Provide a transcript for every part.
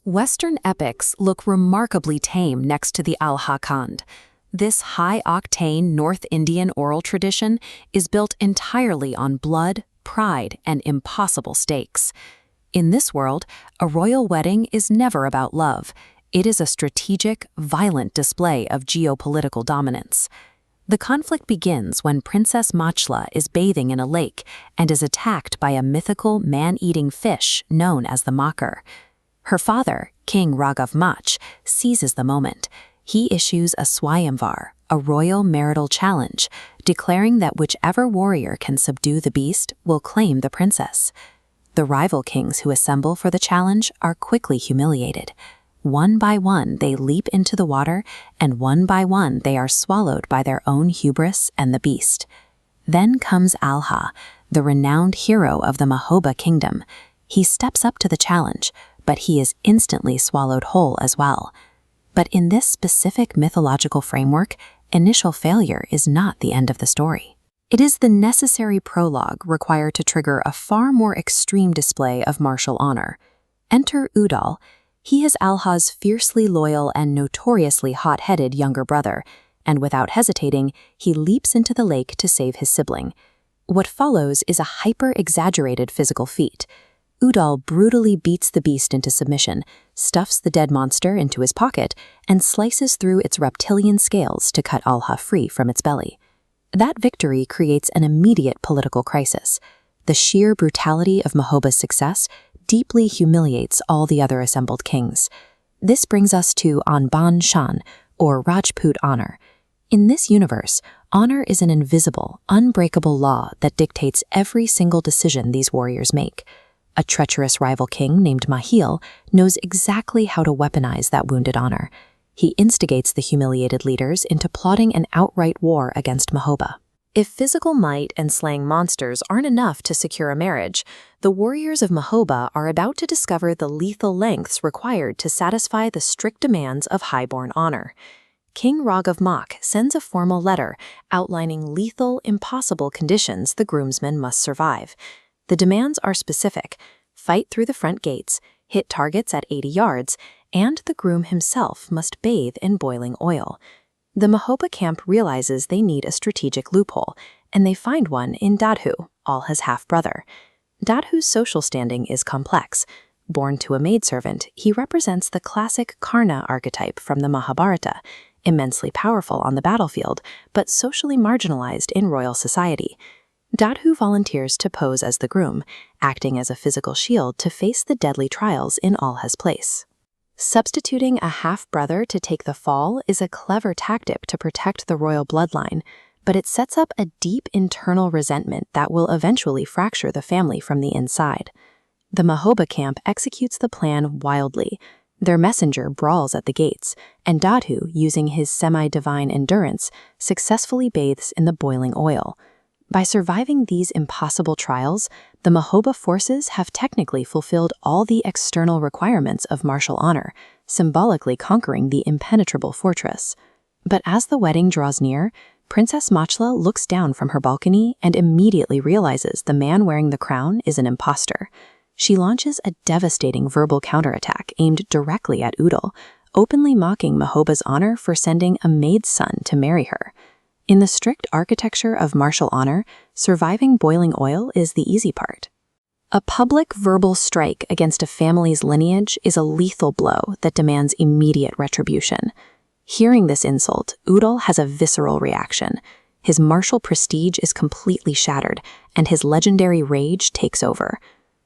Western epics look remarkably tame next to the Alha Khand. This high-octane North Indian oral tradition is built entirely on blood, pride, and impossible stakes. In this world, a royal wedding is never about love. It is a strategic, violent display of geopolitical dominance. The conflict begins when Princess Machhla is bathing in a lake and is attacked by a mythical man-eating fish known as the Makar. Her father, King Raghav Mach, seizes the moment. He issues a swayamvar, a royal marital challenge, declaring that whichever warrior can subdue the beast will claim the princess. The rival kings who assemble for the challenge are quickly humiliated. One by one, they leap into the water, and one by one, they are swallowed by their own hubris and the beast. Then comes Alha, the renowned hero of the Mahoba kingdom. He steps up to the challenge, but he is instantly swallowed whole as well. But in this specific mythological framework, initial failure is not the end of the story. It is the necessary prologue required to trigger a far more extreme display of martial honor. Enter Udal. He is Alha's fiercely loyal and notoriously hot-headed younger brother, and without hesitating, he leaps into the lake to save his sibling. What follows is a hyper-exaggerated physical feat. Udal brutally beats the beast into submission, stuffs the dead monster into his pocket, and slices through its reptilian scales to cut Alha free from its belly. That victory creates an immediate political crisis. The sheer brutality of Mahoba's success deeply humiliates all the other assembled kings. This brings us to Anban Shan, or Rajput honor. In this universe, honor is an invisible, unbreakable law that dictates every single decision these warriors make. A treacherous rival king named Mahil knows exactly how to weaponize that wounded honor. He instigates the humiliated leaders into plotting an outright war against Mahoba. If physical might and slaying monsters aren't enough to secure a marriage, the warriors of Mahoba are about to discover the lethal lengths required to satisfy the strict demands of highborn honor. King Raghav Mach sends a formal letter outlining lethal, impossible conditions the groomsmen must survive. The demands are specific: fight through the front gates, hit targets at 80 yards, and the groom himself must bathe in boiling oil. The Mahoba camp realizes they need a strategic loophole, and they find one in Dadhu, Alha's half-brother. Dadhu's social standing is complex. Born to a maidservant, he represents the classic Karna archetype from the Mahabharata, immensely powerful on the battlefield, but socially marginalized in royal society. Dadhu volunteers to pose as the groom, acting as a physical shield to face the deadly trials in Alha's place. Substituting a half-brother to take the fall is a clever tactic to protect the royal bloodline, but it sets up a deep internal resentment that will eventually fracture the family from the inside. The Mahoba camp executes the plan wildly. Their messenger brawls at the gates, and Dadhu, using his semi-divine endurance, successfully bathes in the boiling oil. By surviving these impossible trials, the Mahoba forces have technically fulfilled all the external requirements of martial honor, symbolically conquering the impenetrable fortress. But as the wedding draws near, Princess Machhla looks down from her balcony and immediately realizes the man wearing the crown is an imposter. She launches a devastating verbal counterattack aimed directly at Udal, openly mocking Mahoba's honor for sending a maid's son to marry her. In the strict architecture of martial honor, surviving boiling oil is the easy part. A public verbal strike against a family's lineage is a lethal blow that demands immediate retribution. Hearing this insult, Udal has a visceral reaction. His martial prestige is completely shattered, and his legendary rage takes over.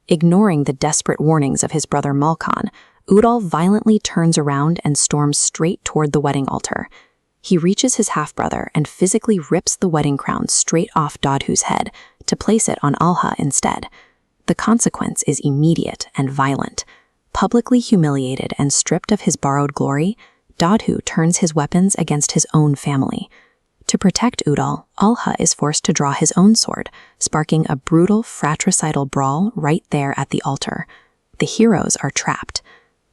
Ignoring the desperate warnings of his brother Malkan, Udal violently turns around and storms straight toward the wedding altar. He reaches his half-brother and physically rips the wedding crown straight off Dadhu's head to place it on Alha instead. The consequence is immediate and violent. Publicly humiliated and stripped of his borrowed glory, Dadhu turns his weapons against his own family. To protect Udal, Alha is forced to draw his own sword, sparking a brutal fratricidal brawl right there at the altar. The heroes are trapped.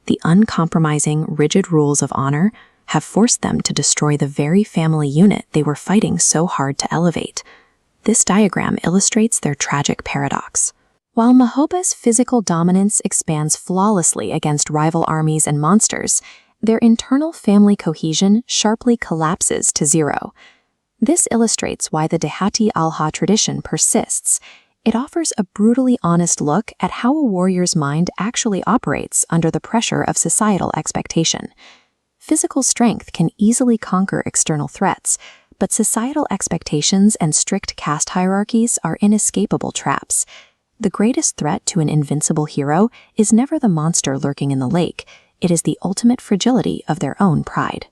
The uncompromising, rigid rules of honor have forced them to destroy the very family unit they were fighting so hard to elevate. This diagram illustrates their tragic paradox. While Mahoba's physical dominance expands flawlessly against rival armies and monsters, their internal family cohesion sharply collapses to zero. This illustrates why the Dehati Alha tradition persists. It offers a brutally honest look at how a warrior's mind actually operates under the pressure of societal expectation. Physical strength can easily conquer external threats, but societal expectations and strict caste hierarchies are inescapable traps. The greatest threat to an invincible hero is never the monster lurking in the lake. It is the ultimate fragility of their own pride.